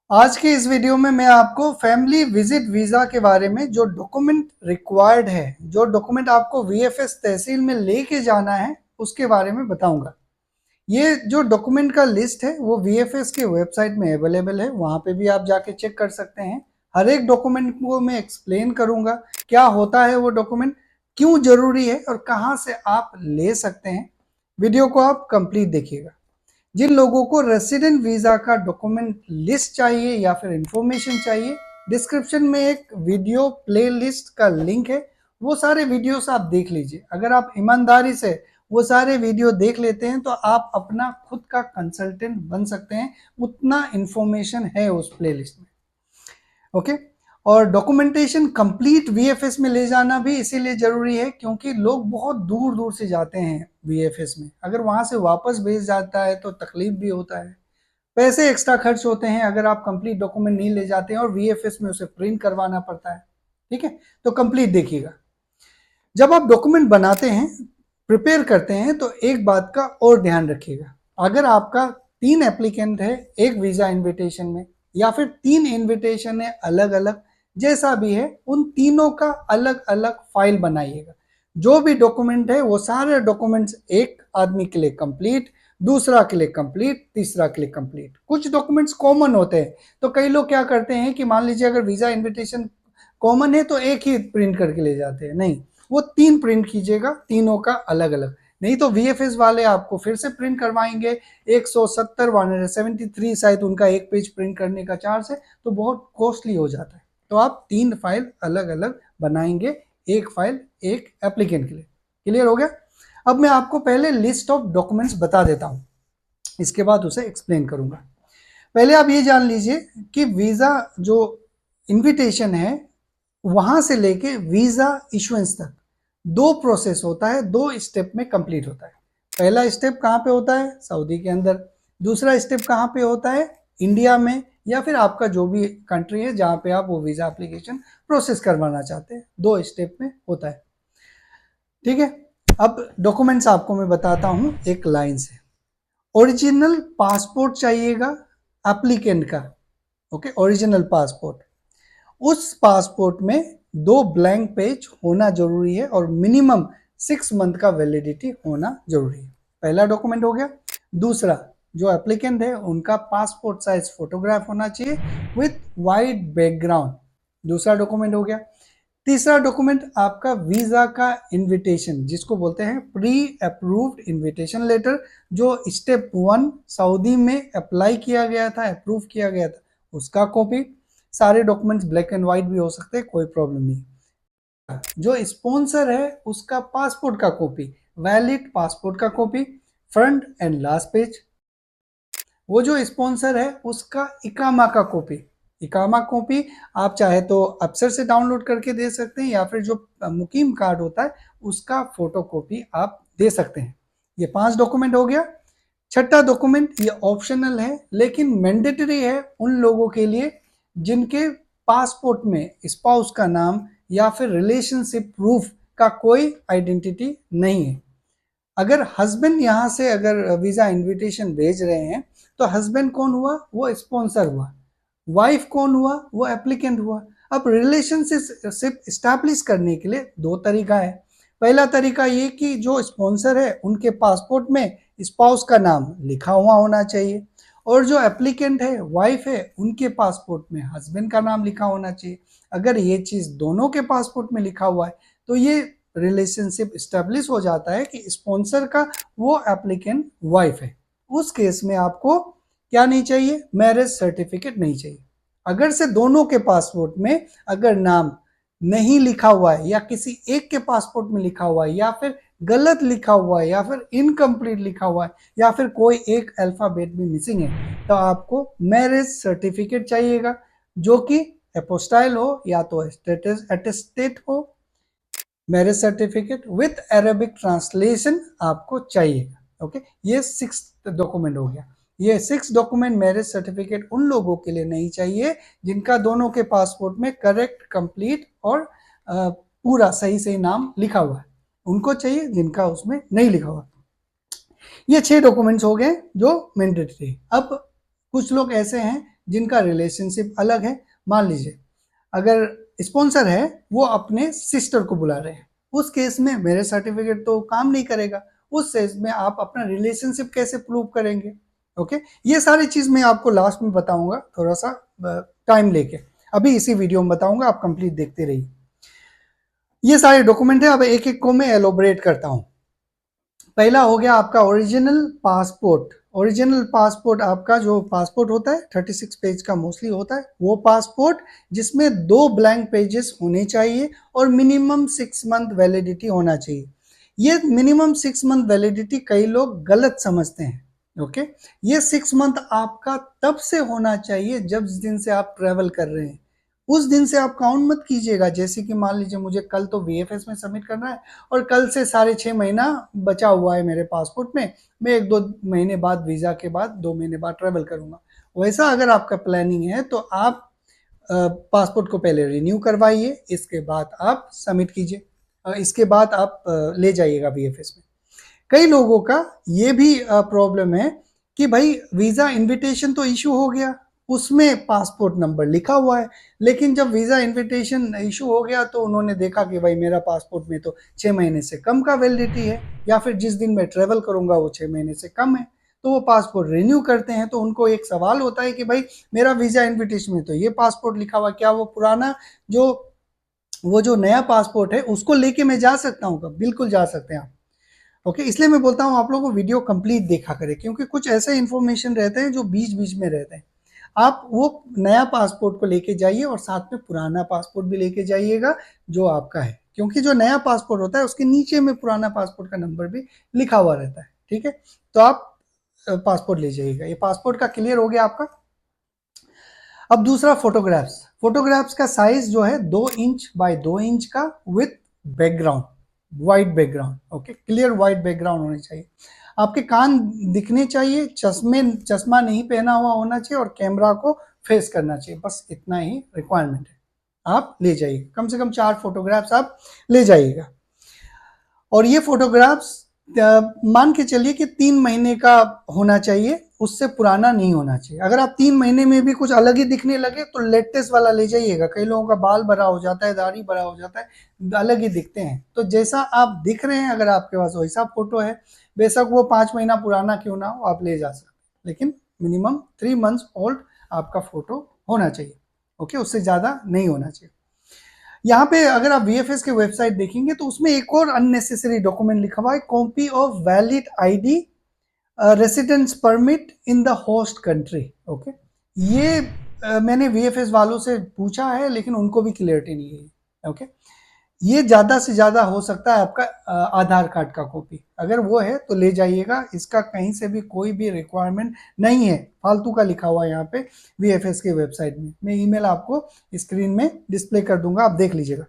आज के इस वीडियो में मैं आपको फैमिली विजिट वीज़ा के बारे में जो डॉक्यूमेंट रिक्वायर्ड है, जो डॉक्यूमेंट आपको वीएफएस तहसील में लेके जाना है, उसके बारे में बताऊंगा। ये जो डॉक्यूमेंट का लिस्ट है वो वीएफएस के वेबसाइट में अवेलेबल है, वहाँ पे भी आप जाके चेक कर सकते हैं। हर एक डॉक्यूमेंट को मैं एक्सप्लेन करूंगा, क्या होता है वो डॉक्यूमेंट, क्यों जरूरी है और कहाँ से आप ले सकते हैं। वीडियो को आप कंप्लीट देखिएगा। जिन लोगों को रेसिडेंट वीज़ा का डॉक्यूमेंट लिस्ट चाहिए या फिर इंफॉर्मेशन चाहिए, डिस्क्रिप्शन में एक वीडियो प्लेलिस्ट का लिंक है, वो सारे वीडियोस आप देख लीजिए। अगर आप ईमानदारी से वो सारे वीडियो देख लेते हैं तो आप अपना खुद का कंसल्टेंट बन सकते हैं, उतना इंफॉर्मेशन है उस प्लेलिस्ट में। ओके। और डॉक्यूमेंटेशन कंप्लीट वीएफएस में ले जाना भी इसीलिए जरूरी है क्योंकि लोग बहुत दूर दूर से जाते हैं वीएफएस में, अगर वहां से वापस भेज जाता है तो तकलीफ भी होता है, पैसे एक्स्ट्रा खर्च होते हैं अगर आप कंप्लीट डॉक्यूमेंट नहीं ले जाते हैं और वीएफएस में उसे प्रिंट करवाना पड़ता है। ठीक है, तो कंप्लीट देखिएगा। जब आप डॉक्यूमेंट बनाते हैं, प्रिपेयर करते हैं, तो एक बात का और ध्यान रखिएगा। अगर आपका 3 एप्लीकेंट है एक वीजा इनविटेशन में, या फिर 3 इनविटेशन है अलग अलग, जैसा भी है, उन तीनों का अलग अलग फाइल बनाइएगा। जो भी डॉक्यूमेंट है वो सारे डॉक्यूमेंट्स एक आदमी के लिए कंप्लीट, दूसरा के लिए कंप्लीट, तीसरा के लिए कंप्लीट। कुछ डॉक्यूमेंट्स कॉमन होते हैं, तो कई लोग क्या करते हैं कि मान लीजिए अगर वीजा इनविटेशन कॉमन है तो एक ही प्रिंट करके ले जाते हैं। नहीं, वो 3 प्रिंट कीजिएगा, तीनों का अलग अलग। नहीं तो वीएफएस वाले आपको फिर से प्रिंट करवाएंगे, 170 173 शायद उनका एक पेज प्रिंट करने का चार्ज है, तो बहुत कॉस्टली हो जाता है। तो आप 3 फाइल अलग अलग बनाएंगे, एक फाइल एक एप्लीकेंट के लिए। क्लियर हो गया? अब मैं आपको पहले लिस्ट ऑफ डॉक्यूमेंट्स बता देता हूँ, इसके बाद उसे एक्सप्लेन करूंगा। पहले आप ये जान लीजिए कि वीजा जो इनविटेशन है वहां से लेके वीजा इशुएंस तक 2 प्रोसेस होता है, 2 स्टेप में कंप्लीट होता है। पहला स्टेप कहाँ पे होता है? सऊदी के अंदर। दूसरा स्टेप कहाँ पे होता है? इंडिया में, या फिर आपका जो भी कंट्री है जहाँ पे आप वो वीजा एप्लीकेशन प्रोसेस करवाना चाहते हैं। 2 स्टेप में होता है। ठीक है, अब डॉक्यूमेंट्स आपको मैं बताता हूँ एक लाइन से। ओरिजिनल पासपोर्ट चाहिएगा एप्लीकेंट का। Okay, original passport. उस पासपोर्ट में 2 ब्लैंक पेज होना जरूरी है और मिनिमम 6 मंथ का वैलिडिटी होना जरूरी है। पहला डॉक्यूमेंट हो गया। दूसरा, जो एप्लीकेंट है उनका पासपोर्ट साइज फोटोग्राफ होना चाहिए विथ वाइट बैकग्राउंड। दूसरा डॉक्यूमेंट हो गया। तीसरा डॉक्यूमेंट आपका वीजा का इनविटेशन, जिसको बोलते हैं प्री अप्रूव्ड इनविटेशन लेटर, जो स्टेप 1 सऊदी में अप्लाई किया गया था, अप्रूव किया गया था, उसका कॉपी। सारे डॉक्यूमेंट्स ब्लैक एंड व्हाइट भी हो सकते हैं, कोई प्रॉब्लम नहीं। जो स्पॉन्सर है उसका पासपोर्ट का कॉपी, वैलिड पासपोर्ट का copy, front end last page. वो जो स्पॉन्सर है उसका इकामा का कॉपी। इकामा कॉपी आप चाहे तो अफसर से डाउनलोड करके दे सकते हैं, या फिर जो मुकीम कार्ड होता है उसका फोटो कॉपी आप दे सकते हैं। ये 5 डॉक्यूमेंट हो गया। छठा डॉक्यूमेंट ये ऑप्शनल है लेकिन मैंडेटरी है उन लोगों के लिए जिनके पासपोर्ट में स्पाउस का नाम या फिर रिलेशनशिप प्रूफ का कोई आइडेंटिटी नहीं है। अगर हस्बैंड यहाँ से अगर वीजा इनविटेशन भेज रहे हैं तो हस्बैंड कौन हुआ? वो स्पॉन्सर हुआ। वाइफ कौन हुआ? वो एप्लीकेंट हुआ। अब रिलेशनशिप स्टैब्लिश करने के लिए 2 तरीका है। पहला तरीका ये कि जो स्पॉन्सर है उनके पासपोर्ट में स्पाउस का नाम लिखा हुआ होना चाहिए, और जो एप्लीकेंट है, वाइफ है, उनके पासपोर्ट में हस्बैंड का नाम लिखा होना चाहिए। अगर ये चीज़ दोनों के पासपोर्ट में लिखा हुआ है तो ये रिलेशनशिप स्टैब्लिश हो जाता है कि स्पॉन्सर का वो एप्लीकेंट वाइफ है। उस केस में आपको क्या नहीं चाहिए? मैरिज सर्टिफिकेट नहीं चाहिए। अगर से दोनों के पासपोर्ट में अगर नाम नहीं लिखा हुआ है, या किसी एक के पासपोर्ट में लिखा हुआ है, या फिर गलत लिखा हुआ है, या फिर इनकम्प्लीट लिखा हुआ है, या फिर कोई एक अल्फाबेट भी मिसिंग है, तो आपको मैरिज सर्टिफिकेट चाहिएगा, जो कि एपोस्टाइल हो या तो स्टेटस अटेस्टेट हो। Marriage certificate with Arabic translation आपको चाहिएगा। ओके, ये 6 डॉक्यूमेंट हो गया। ये 6 डॉक्यूमेंट मैरिज सर्टिफिकेट उन लोगों के लिए नहीं चाहिए जिनका दोनों के पासपोर्ट में करेक्ट, कंप्लीट और पूरा सही सही नाम लिखा हुआ है। उनको चाहिए जिनका उसमें नहीं लिखा हुआ। ये 6 डॉक्यूमेंट्स हो गए जो मैंडेटरी। अब कुछ लोग ऐसे हैं जिनका रिलेशनशिप अलग है। मान लीजिए अगर स्पॉन्सर है वो अपने सिस्टर को बुला रहे हैं, उस केस में मैरिज सर्टिफिकेट तो काम नहीं करेगा। उस केस में आप अपना रिलेशनशिप कैसे प्रूव करेंगे? ओके, ये सारी चीज मैं आपको लास्ट में बताऊंगा, थोड़ा सा टाइम लेके। अभी इसी वीडियो में बताऊंगा, आप कंप्लीट देखते रहिए। ये सारे डॉक्यूमेंट है, अब एक एक को मैं एलोबरेट करता हूँ। पहला हो गया आपका ओरिजिनल पासपोर्ट। ओरिजिनल पासपोर्ट आपका जो पासपोर्ट होता है 36 पेज का मोस्टली होता है, वो पासपोर्ट जिसमें 2 ब्लैंक पेजेस होने चाहिए और मिनिमम 6 मंथ वैलिडिटी होना चाहिए। ये मिनिमम 6 मंथ वैलिडिटी कई लोग गलत समझते हैं। ओके, ये 6 मंथ आपका तब से होना चाहिए जब जिस दिन से आप ट्रेवल कर रहे हैं, उस दिन से आप काउंट मत कीजिएगा। जैसे कि मान लीजिए मुझे कल तो वीएफएस में सबमिट करना है और कल से 6.5 महीना बचा हुआ है मेरे पासपोर्ट में, मैं 1-2 महीने बाद वीज़ा के बाद 2 महीने बाद ट्रेवल करूंगा। वैसा अगर आपका प्लानिंग है तो आप पासपोर्ट को पहले रिन्यू करवाइए, इसके बाद आप सबमिट कीजिए, इसके बाद आप ले जाइएगा वीएफएस में। कई लोगों का ये भी प्रॉब्लम है कि भाई वीज़ा इनविटेशन तो इशू हो गया, उसमें पासपोर्ट नंबर लिखा हुआ है, लेकिन जब वीज़ा इनविटेशन इशू हो गया तो उन्होंने देखा कि भाई मेरा पासपोर्ट में तो 6 महीने से कम का वैलिडिटी है, या फिर जिस दिन मैं ट्रेवल करूंगा वो 6 महीने से कम है, तो वो पासपोर्ट रिन्यू करते हैं। तो उनको एक सवाल होता है कि भाई मेरा वीज़ा इन्विटेशन में तो ये पासपोर्ट लिखा हुआ, क्या वो पुराना जो वो जो नया पासपोर्ट है उसको लेके मैं जा सकता हूँ? बिल्कुल जा सकते हैं आप। ओके, इसलिए मैं बोलता हूँ आप लोगों को वीडियो कंप्लीट देखा करें, क्योंकि कुछ ऐसे इन्फॉर्मेशन रहते हैं जो बीच बीच में रहते हैं। आप वो नया पासपोर्ट को लेके जाइए और साथ में पुराना पासपोर्ट भी लेके जाइएगा जो आपका है, क्योंकि जो नया पासपोर्ट होता है उसके नीचे में पुराना पासपोर्ट का नंबर भी लिखा हुआ रहता है। ठीक है, तो आप पासपोर्ट ले जाइएगा। ये पासपोर्ट का क्लियर हो गया आपका। अब दूसरा फोटोग्राफ्स। फोटोग्राफ्स का साइज जो है 2 इंच बाय 2 इंच का with background, white background. Okay, clear white background होनी चाहिए। आपके कान दिखने चाहिए, चश्मा नहीं पहना हुआ होना चाहिए और कैमरा को फेस करना चाहिए, बस इतना ही रिक्वायरमेंट है। आप ले जाइएगा, कम से कम 4 फोटोग्राफ्स आप ले जाइएगा। और ये फोटोग्राफ्स मान के चलिए कि 3 महीने का होना चाहिए, उससे पुराना नहीं होना चाहिए। अगर आप 3 महीने में भी कुछ अलग ही दिखने लगे तो लेटेस्ट वाला ले जाइएगा। कई लोगों का बाल बड़ा हो जाता है, दाढ़ी बड़ा हो जाता है, अलग ही दिखते हैं। तो जैसा आप दिख रहे हैं अगर आपके पास वैसा फोटो है, बेशक वो 5 महीना पुराना क्यों ना हो, आप ले जा सकते हैं, लेकिन मिनिमम 3 मंथ्स ओल्ड आपका फोटो होना चाहिए। ओके, उससे ज़्यादा नहीं होना चाहिए। यहाँ पे अगर आप वीएफएस के वेबसाइट देखेंगे तो उसमें एक और अननेसेसरी डॉक्यूमेंट लिखा हुआ है, copy of valid ID residence permit in the host country. Okay, ये मैंने वीएफएस वालों से पूछा है लेकिन उनको भी क्लियरिटी नहीं है। ओके, ये ज़्यादा से ज़्यादा हो सकता है आपका आधार कार्ड का कॉपी, अगर वो है तो ले जाइएगा। इसका कहीं से भी कोई भी रिक्वायरमेंट नहीं है, फालतू का लिखा हुआ है यहाँ पे वीएफएस के वेबसाइट में। मैं ईमेल आपको स्क्रीन में डिस्प्ले कर दूंगा, आप देख लीजिएगा।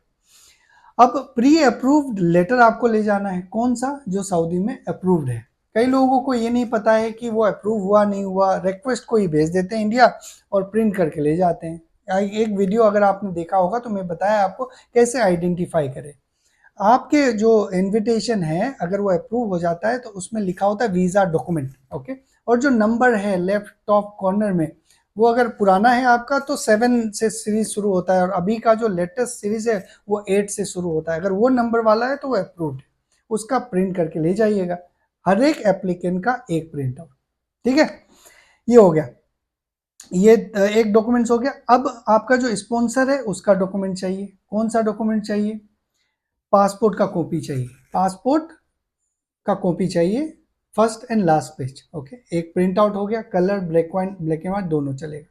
अब प्री अप्रूव्ड लेटर आपको ले जाना है, कौन सा? जो सऊदी में अप्रूव्ड है। कई लोगों को ये नहीं पता है कि वो अप्रूव हुआ नहीं हुआ, रिक्वेस्ट को ही भेज देते हैं इंडिया और प्रिंट करके ले जाते हैं। एक वीडियो अगर आपने देखा होगा तो मैं बताया आपको कैसे आइडेंटिफाई करें। आपके जो इनविटेशन है अगर वो अप्रूव हो जाता है तो उसमें लिखा होता है वीज़ा डॉक्यूमेंट। ओके, और जो नंबर है लेफ्ट टॉप कॉर्नर में, वो अगर पुराना है आपका तो 7 से सीरीज शुरू होता है और अभी का जो लेटेस्ट सीरीज है वो 8 से शुरू होता है। अगर वो नंबर वाला है तो वो अप्रूव्ड है, उसका प्रिंट करके ले जाइएगा। हर एक एप्लीकेंट का एक प्रिंट आउट। ठीक है, ये हो गया, ये एक डॉक्यूमेंट्स हो गया। अब आपका जो स्पॉन्सर है उसका डॉक्यूमेंट चाहिए। कौन सा डॉक्यूमेंट चाहिए? पासपोर्ट का कॉपी चाहिए। पासपोर्ट का कॉपी चाहिए, first and last page. Okay, एक प्रिंट आउट हो गया, कलर ब्लैक एंड व्हाइट दोनों चलेगा।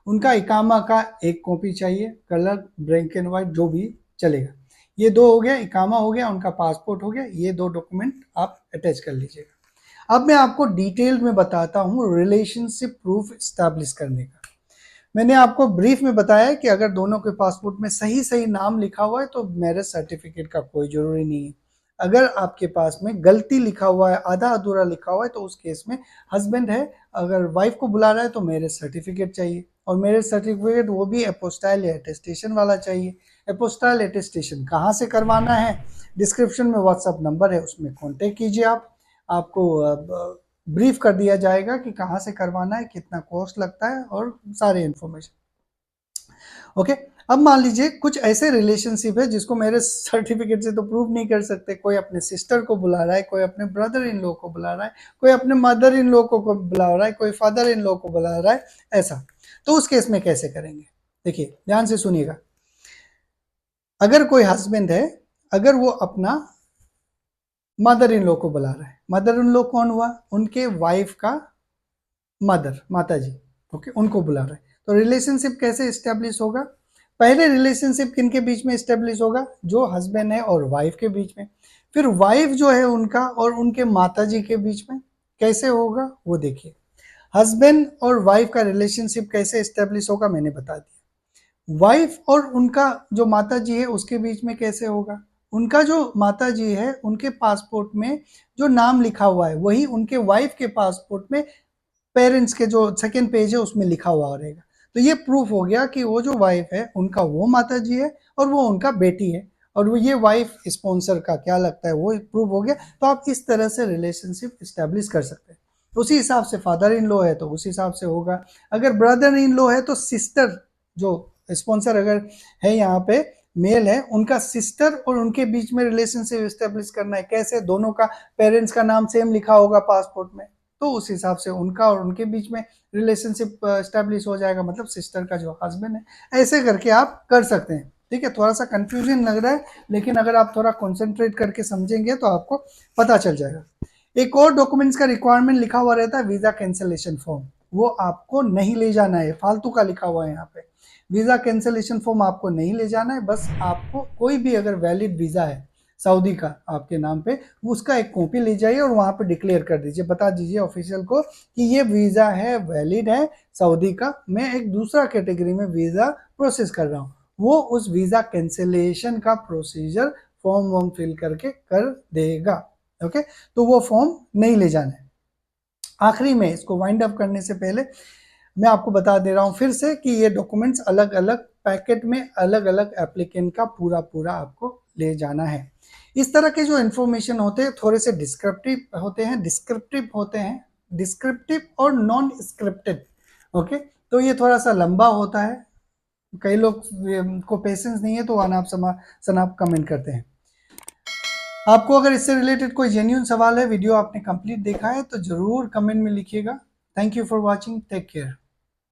उनका इकामा का एक कॉपी चाहिए, कलर ब्लैक एंड व्हाइट जो भी चलेगा। ये दो हो गया, इकामा हो गया, उनका पासपोर्ट हो गया। ये दो डॉक्यूमेंट आप अटैच कर लीजिएगा। अब मैं आपको डिटेल में बताता हूँ रिलेशनशिप प्रूफ स्टैब्लिश करने का। मैंने आपको ब्रीफ में बताया कि अगर दोनों के पासपोर्ट में सही सही नाम लिखा हुआ है तो मैरिज सर्टिफिकेट का कोई जरूरी नहीं है। अगर आपके पास में गलती लिखा हुआ है, आधा अधूरा लिखा हुआ है, तो उस केस में हस्बैंड है, अगर वाइफ को बुला रहा है तो मैरिज सर्टिफिकेट चाहिए। और मैरिज सर्टिफिकेट वो भी अपोस्टाइल या अटेस्टेशन वाला चाहिए। अपोस्टाइल अटेस्टेशन कहाँ से करवाना है? डिस्क्रिप्शन में व्हाट्सअप नंबर है, उसमें कॉन्टेक्ट कीजिए। आप आपको ब्रीफ कर दिया जाएगा कि कहाँ से करवाना है, कितना कॉस्ट लगता है और सारे इन्फॉर्मेशन। ओके, अब मान लीजिए कुछ ऐसे रिलेशनशिप है जिसको मेरे सर्टिफिकेट से तो प्रूव नहीं कर सकते, कोई अपने सिस्टर को बुला रहा है, कोई अपने ब्रदर इन लॉ को बुला रहा है, कोई अपने मदर इन लॉ को बुला रहा है, कोई फादर इन लॉ को बुला रहा है, ऐसा। तो उस केस में कैसे करेंगे, देखिए ध्यान से सुनिएगा। अगर कोई हस्बैंड है, अगर वो अपना मदर इन लॉ को बुला रहा है, मदर इन लॉ कौन हुआ, उनके वाइफ का मदर, माता जी, ओके, उनको बुला रहा है, तो रिलेशनशिप कैसे स्टेब्लिश होगा, पहले रिलेशनशिप किनके बीच में स्टेब्लिश होगा, जो हस्बैंड है और वाइफ के बीच में, फिर वाइफ जो है उनका और उनके माता जी के बीच में कैसे होगा वो देखिए। हस्बैंड और वाइफ का रिलेशनशिप कैसे स्टेब्लिश होगा मैंने बता दिया। वाइफ और उनका जो माता जी है उसके बीच में कैसे होगा, उनका जो माता जी है उनके पासपोर्ट में जो नाम लिखा हुआ है वही उनके वाइफ के पासपोर्ट में पेरेंट्स के जो सेकेंड पेज है उसमें लिखा हुआ रहेगा। तो ये प्रूफ हो गया कि वो जो वाइफ है उनका वो माता जी है और वो उनका बेटी है, और वो ये वाइफ स्पॉन्सर का क्या लगता है वो प्रूफ हो गया। तो आप इस तरह से रिलेशनशिप स्टैब्लिश कर सकते हैं। उसी हिसाब से फादर इन लॉ है तो उस हिसाब से होगा, अगर ब्रदर इन लॉ है तो सिस्टर, जो स्पॉन्सर अगर है यहाँ पे मेल है, उनका सिस्टर और उनके बीच में रिलेशनशिप स्टेब्लिश करना है, कैसे, दोनों का पेरेंट्स का नाम सेम लिखा होगा पासपोर्ट में, तो उस हिसाब से उनका और उनके बीच में रिलेशनशिप स्टैब्लिश हो जाएगा, मतलब सिस्टर का जो हस्बैंड है। ऐसे करके आप कर सकते हैं, ठीक है। थोड़ा सा कंफ्यूजन लग रहा है, लेकिन अगर आप थोड़ा कॉन्सेंट्रेट करके समझेंगे तो आपको पता चल जाएगा। एक और डॉक्यूमेंट्स का रिक्वायरमेंट लिखा हुआ रहता है, वीजा कैंसिलेशन फॉर्म, वो आपको नहीं ले जाना है, फालतू का लिखा हुआ है यहाँ पे। वीजा कैंसिलेशन फॉर्म आपको नहीं ले जाना है, बस आपको कोई भी अगर वैलिड वीजा है सऊदी का आपके नाम पे, उसका एक कॉपी ले जाइए और वहां पे डिक्लेयर कर दीजिए, बता दीजिए ऑफिशियल को कि ये वीजा है, वैलिड है सऊदी का, मैं एक दूसरा कैटेगरी में वीजा प्रोसेस कर रहा हूँ। वो उस वीजा कैंसिलेशन का प्रोसीजर फॉर्म वॉर्म फिल करके कर देगा। ओके, तो वो फॉर्म नहीं ले जाना है। आखिरी में इसको वाइंड अप करने से पहले मैं आपको बता दे रहा हूँ फिर से कि ये डॉक्यूमेंट्स अलग अलग पैकेट में अलग अलग एप्लीकेंट का पूरा पूरा आपको ले जाना है। इस तरह के जो इन्फॉर्मेशन होते हैं थोड़े से डिस्क्रिप्टिव होते हैं, डिस्क्रिप्टिव और नॉन स्क्रिप्टेड। ओके, तो ये थोड़ा सा लंबा होता है, कई लोग को पेशेंस नहीं है तो अनाप शनाप कमेंट करते हैं। आपको अगर इससे रिलेटेड कोई जेन्युइन सवाल है, वीडियो आपने कंप्लीट देखा है तो जरूर कमेंट में लिखिएगा। Thank you for watching, take care.